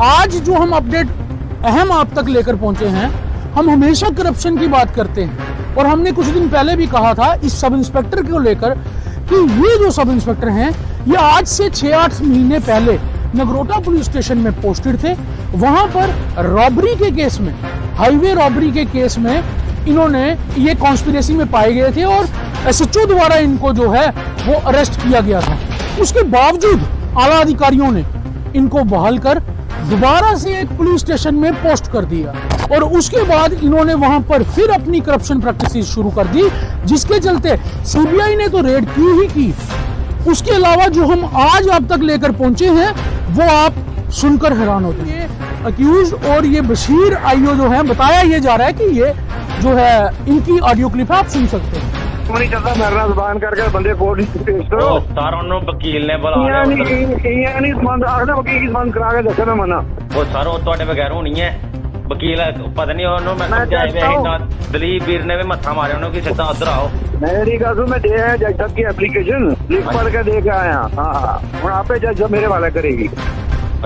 आज जो हम अपडेट अहम आप तक लेकर पहुंचे हैं, हम हमेशा करप्शन की बात करते हैं और हमने कुछ दिन पहले भी कहा था इस सब इंस्पेक्टर को लेकर कि ये जो सब इंस्पेक्टर हैं ये आज से 6-8 महीने पहले नगरोटा पुलिस स्टेशन में पोस्टेड थे। वहां पर रॉबरी के केस में, हाईवे रॉबरी के केस में इन्होंने ये कॉन्स्पिरेसी में पाए गए थे और एसएचओ द्वारा इनको जो है वो अरेस्ट किया गया था। उसके बावजूद आला अधिकारियों ने इनको बहाल कर दोबारा से एक पुलिस स्टेशन में पोस्ट कर दिया और उसके बाद इन्होंने वहां पर फिर अपनी करप्शन प्रैक्टिसेस शुरू कर दी, जिसके चलते सीबीआई ने तो रेड की ही की। उसके अलावा जो हम आज आप तक लेकर पहुंचे हैं वो आप सुनकर हैरान होते हैं। अक्यूज और ये बशीर आईओ जो है, बताया ये जा रहा है कि ये जो है इनकी ऑडियो क्लिप है, आप सुन सकते हैं। नहीं चलता मेरा जुबान करके बंदे कोर्ट पेश करो। सर उन्होंने वकील ने बुला लिया नहीं बंद आखना वकील की बंद करा के देखो ना मना वो सर वो ਤੁਹਾਡੇ ਬਗੈਰ ਹੋਣੀ ਹੈ वकील पता नहीं ਉਹਨੂੰ ਮੈਂ ਸਮਝਾਇਆ ਵੀ ਤਾਂ ਦਲੀਪ ਵੀਰ ਨੇ ਵੀ ਮੱਥਾ ਮਾਰਿਆ ਉਹਨੂੰ ਕਿ ਸਿੱਧਾ ਉਧਰ आओ। मेरी गल मैं दे आया जज साहब की एप्लीकेशन लिख पढ़ के दे के आया। हाँ हूँ आपे जज साहब मेरे वाले करेगी।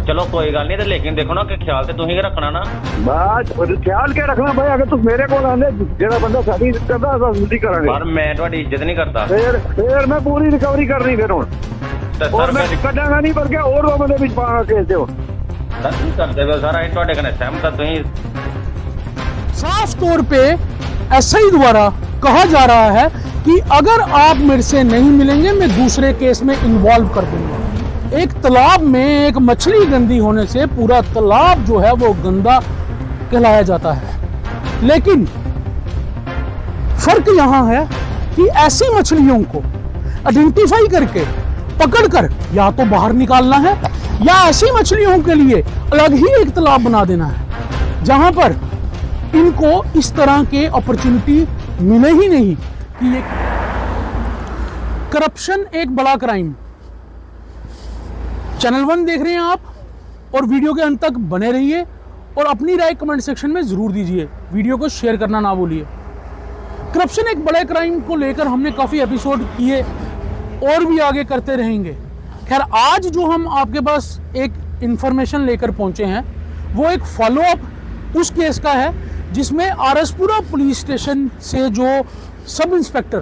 चलो कोई गल नहीं तो लेकिन देखो ना कि ख्याल तो तुम ही रखना ना। बस ख्याल क्या रखना भाई, अगर तुम मेरे को आंदे जेड़ा बंदा साडी इज्जत करदा असां उल्टी करांगे। पर मैं ਤੁਹਾਡੀ इज्जत नहीं करता। फिर मैं पूरी रिकवरी करनी फिर हुण और मैं कटांगा नहीं बल्कि और दो बंदे विच पांगा केस दे हुण सर नहीं करते हो सारा इन ਤੁਹਾਡੇ कने सहमत तुम। साफ तौर पे एसआई द्वारा कहा जा रहा है कि अगर आप मेरे से नहीं मिलेंगे मैं दूसरे केस में इन्वॉल्व कर दूंगा। एक तालाब में एक मछली गंदी होने से पूरा तालाब जो है वो गंदा कहलाया जाता है, लेकिन फर्क यहाँ है कि ऐसी मछलियों को आइडेंटिफाई करके पकड़कर या तो बाहर निकालना है या ऐसी मछलियों के लिए अलग ही एक तालाब बना देना है जहां पर इनको इस तरह के अपॉर्चुनिटी मिले ही नहीं कि ये करप्शन एक बड़ा क्राइम। चैनल 1 देख रहे हैं आप और वीडियो के अंत तक बने रहिए और अपनी राय कमेंट सेक्शन में जरूर दीजिए, वीडियो को शेयर करना ना भूलिए। करप्शन एक बड़े क्राइम को लेकर हमने काफ़ी एपिसोड किए और भी आगे करते रहेंगे। खैर आज जो हम आपके पास एक इंफॉर्मेशन लेकर पहुंचे हैं वो एक फॉलोअप उस केस का है जिसमें आरएसपुरा पुलिस स्टेशन से जो सब इंस्पेक्टर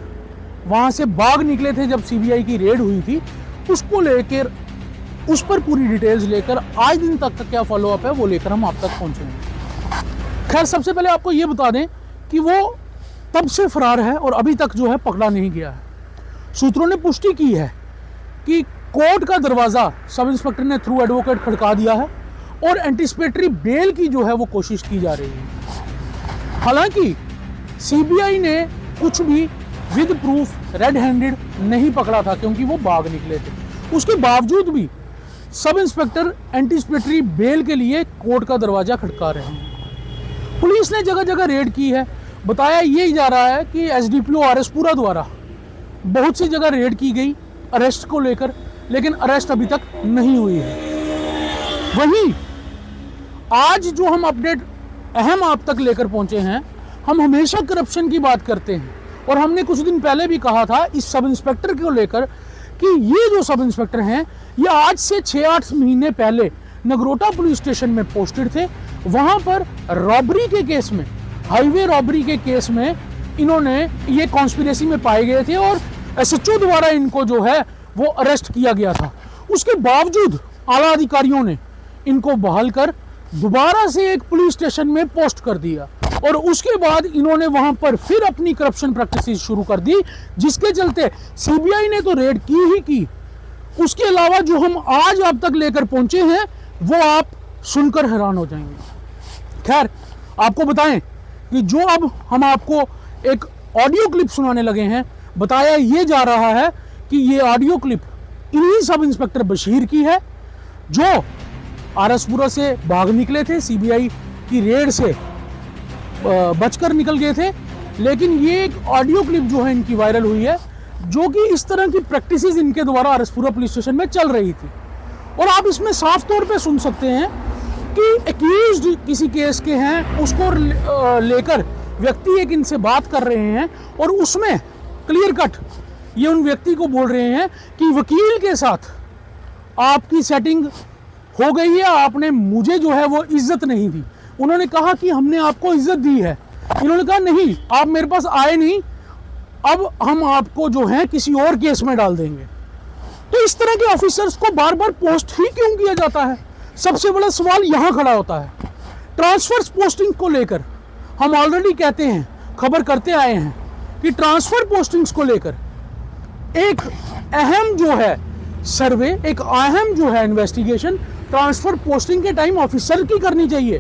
वहां से भाग निकले थे जब सीबीआई की रेड हुई थी, उसको लेकर उस पर पूरी डिटेल्स लेकर आज दिन तक का क्या फॉलोअप है वो लेकर हम आप तक पहुंचे हैं। खैर सबसे पहले आपको ये बता दें कि वो तब से फरार है और अभी तक जो है पकड़ा नहीं गया है। सूत्रों ने पुष्टि की है कि कोर्ट का दरवाज़ा सब इंस्पेक्टर ने थ्रू एडवोकेट खड़का दिया है और एंटिसिपेटरी बेल की जो है वो कोशिश की जा रही है। हालांकि सीबीआई ने कुछ भी विद प्रूफ रेड हैंडेड नहीं पकड़ा था क्योंकि वो भाग निकले थे। उसके बावजूद भी सब इंस्पेक्टर एंटिसिपेटरी बेल के लिए कोर्ट का दरवाजा खटका रहे हैं। पुलिस ने जगह जगह रेड की है। बताया ये जा रहा है कि एसडीपीओ आरएसपुरा द्वारा बहुत सी जगह रेड की गई अरेस्ट को लेकर, लेकिन अरेस्ट अभी तक नहीं हुई है। वहीं आज जो हम अपडेट अहम आप तक लेकर पहुंचे हैं, हम हमेशा करप्शन की बात करते हैं और हमने कुछ दिन पहले भी कहा था इस सब इंस्पेक्टर को लेकर कि ये जो सब इंस्पेक्टर हैं ये आज से 6-8 महीने पहले नगरोटा पुलिस स्टेशन में पोस्टेड थे। वहां पर रॉबरी के केस में, हाईवे रॉबरी के केस में इन्होंने ये कॉन्स्पिरेसी में पाए गए थे और एसएचओ द्वारा इनको जो है वो अरेस्ट किया गया था। उसके बावजूद आला अधिकारियों ने इनको बहाल कर दोबारा से एक पुलिस स्टेशन में पोस्ट कर दिया और उसके बाद इन्होंने वहां पर फिर अपनी करप्शन प्रैक्टिसेस शुरू कर दी, जिसके चलते सीबीआई ने तो रेड की ही की। उसके अलावा जो हम आज आप तक लेकर पहुंचे हैं वो आप सुनकर हैरान हो जाएंगे। खैर आपको बताएं कि जो अब हम आपको एक ऑडियो क्लिप सुनाने लगे हैं, बताया ये जा रहा है कि ये ऑडियो क्लिप इन्हीं सब इंस्पेक्टर बशीर की है जो आरएसपुरा से भाग निकले थे, सीबीआई की रेड से बचकर निकल गए थे। लेकिन ये एक ऑडियो क्लिप जो है इनकी वायरल हुई है जो कि इस तरह की प्रैक्टिसेस इनके द्वारा आरएसपुरा पुलिस स्टेशन में चल रही थी। और आप इसमें साफ तौर पे सुन सकते हैं कि एक्यूज्ड किसी केस के हैं, उसको लेकर व्यक्ति एक इनसे बात कर रहे हैं और उसमें क्लियर कट ये उन व्यक्ति को बोल रहे हैं कि वकील के साथ आपकी सेटिंग हो गई है, आपने मुझे जो है वो इज्जत नहीं दी। उन्होंने कहा कि हमने आपको इज्जत दी है। इन्होंने कहा नहीं, आप मेरे पास आए नहीं, अब हम आपको जो है किसी और केस में डाल देंगे। तो इस तरह के ऑफिसर्स को बार बार पोस्ट ही क्यों किया जाता है? सबसे बड़ा सवाल यहाँ खड़ा होता है। ट्रांसफर पोस्टिंग को लेकर हम ऑलरेडी कहते हैं, खबर करते आए हैं कि ट्रांसफर पोस्टिंग्स को लेकर एक अहम जो है सर्वे, एक अहम जो है इन्वेस्टिगेशन ट्रांसफर पोस्टिंग के टाइम ऑफिसर की करनी चाहिए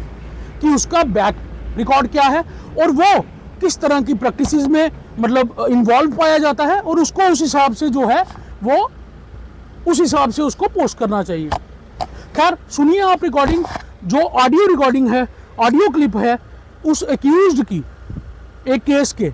कि उसका बैक रिकॉर्ड क्या है और वो किस तरह की प्रैक्टिसेस में मतलब इन्वॉल्व पाया जाता है, और उसको उस हिसाब से जो है वो उस हिसाब से उसको पोस्ट करना चाहिए। खैर सुनिए आप रिकॉर्डिंग, जो ऑडियो रिकॉर्डिंग है, ऑडियो क्लिप है उस एक्यूज्ड की, एक केस के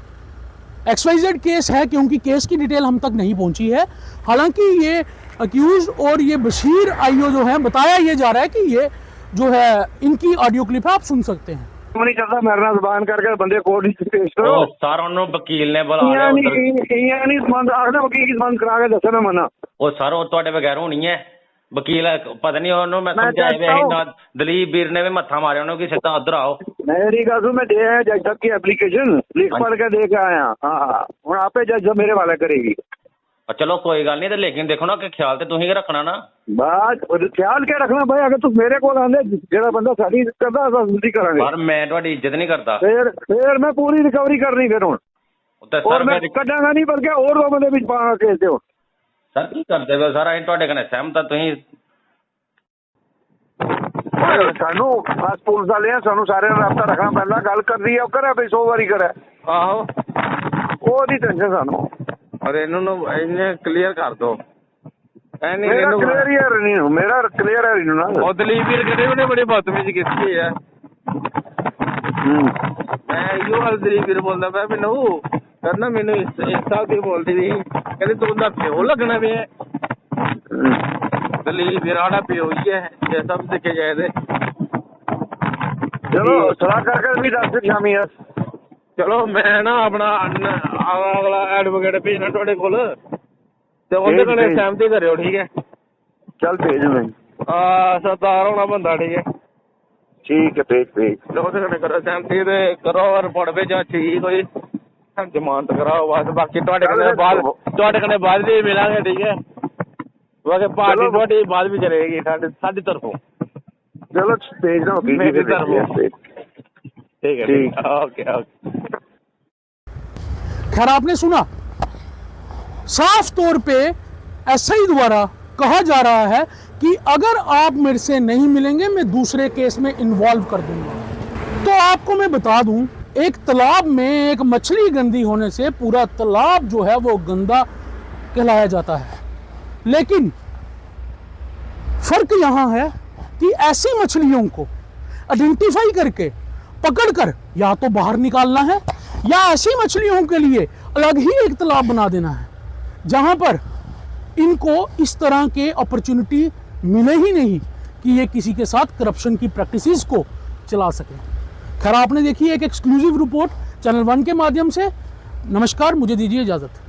XYZ केस है, क्योंकि केस की डिटेल हम तक नहीं पहुंची है। हालांकि ये अक्यूज और ये बशीर आईओ जो है, बताया ये जा रहा है कि ये जो है इनकी ऑडियो क्लिप है, आप सुन सकते हैं। नहीं चलता मेरे नाल जुबान करके बंदे कोर्ट पेश करो। ਉਹ ਸਾਰਾ ਉਹਨੂੰ ਵਕੀਲ ਨੇ ਬੁਲਾ ਲਿਆ ਉੱਧਰ। नहीं जबान आखना वकील की जबान करा के दसा मैं मना। ਉਹ ਸਰ ਉਹ ਤੁਹਾਡੇ ਬਗੈਰ ਹੋਣੀ ਹੈ ਵਕੀਲ, ਪਤਾ ਨਹੀਂ ਉਹਨੂੰ ਮੈਂ ਸਮਝਾਇਆ ਵੀ ਅਸੀਂ ਨਾ ਦਲੀਪ ਵੀਰ ਨੇ ਵੀ ਮੱਥਾ ਮਾਰਿਆ ਉਹਨੂੰ ਕਿ ਸਿੱਧਾ ਉੱਧਰ ਆਓ। मेरी गल मैं दे आया जज साहब की एप्लीकेशन, लिख पढ़ के दे के आया। हाँ हूँ आपे जज साहब मेरे वाले करेगी। चलो कोई गल नहीं, लेकिन देखो ना कि ख्याल तो तुही रखना ना। बात ख्याल क्या रखना भाई, अगर तुम मेरे को आंदे जेड़ा बंदा साडी करदा असां उल्टी करांगे। पर मैं तुम्हारी इज्जत नहीं करता। फिर मैं पूरी रिकवरी करनी फिर हुण, और मैं कड्डांगा नहीं बल्कि और दो बंदे विच पाना केस दे। सर की करदे हो सर, असीं तुहाडे कन्नै सहमत तुही सानू बस पुलिस वाले हैं, सानू सारे राबता रखना पैंदा। गल करदी है करे भाई 100 वारी करे। आहो ओदी टेंशन सानू, और इन्होंने क्लियर कर दो। मेरा क्लियर नहीं, मेरा क्लियर है ना। और दलीप वीर कहते उन्हें बड़ी बदतमीजी की है। मैं यो हल दलीप वीर बोलता मैं मैनू करना, मैनू इस साल की बोलती थी कहते तू उनका प्यो लगना भी है। दलीप वीर आड़ा प्यो ही है ये सब देखे जाए थे। चलो सलाह करके भी 10 शामी है। चलो मैं ना अपना अगला एडवोकेट भेजना थोड़े कोल ते उनदे कन्नै सहमति करियो, ठीक है? चल भेज मैं सरदार होना बंदा, ठीक है? ठीक है भेज तो उनदे कन्नै करो सहमति ते करो और रिपोर्ट भेजो ठीक कोई जमानत कराओ बस। बाकी तुहाडे कन्नै बाद भी मिलांगे, ठीक है? बाकी पार्टी तुहाडी बाद भी चलेगी साडी तरफों। चलो भेजना मेरी तरफों, ठीक है? ठीक ओके ओके। खैर आपने सुना, साफ तौर पे एसआई द्वारा कहा जा रहा है कि अगर आप मेरे से नहीं मिलेंगे मैं दूसरे केस में इन्वॉल्व कर दूंगा। तो आपको मैं बता दूं, एक तालाब में एक मछली गंदी होने से पूरा तालाब जो है वो गंदा कहलाया जाता है। लेकिन फर्क यहां है कि ऐसी मछलियों को आइडेंटिफाई करके पकड़कर या तो बाहर निकालना है, या ऐसी मछलियों के लिए अलग ही एक तालाब बना देना है जहां पर इनको इस तरह के अपॉर्चुनिटी मिले ही नहीं कि ये किसी के साथ करप्शन की प्रैक्टिसेस को चला सके। खैर आपने देखी एक एक्सक्लूसिव रिपोर्ट चैनल 1 के माध्यम से। नमस्कार, मुझे दीजिए इजाजत।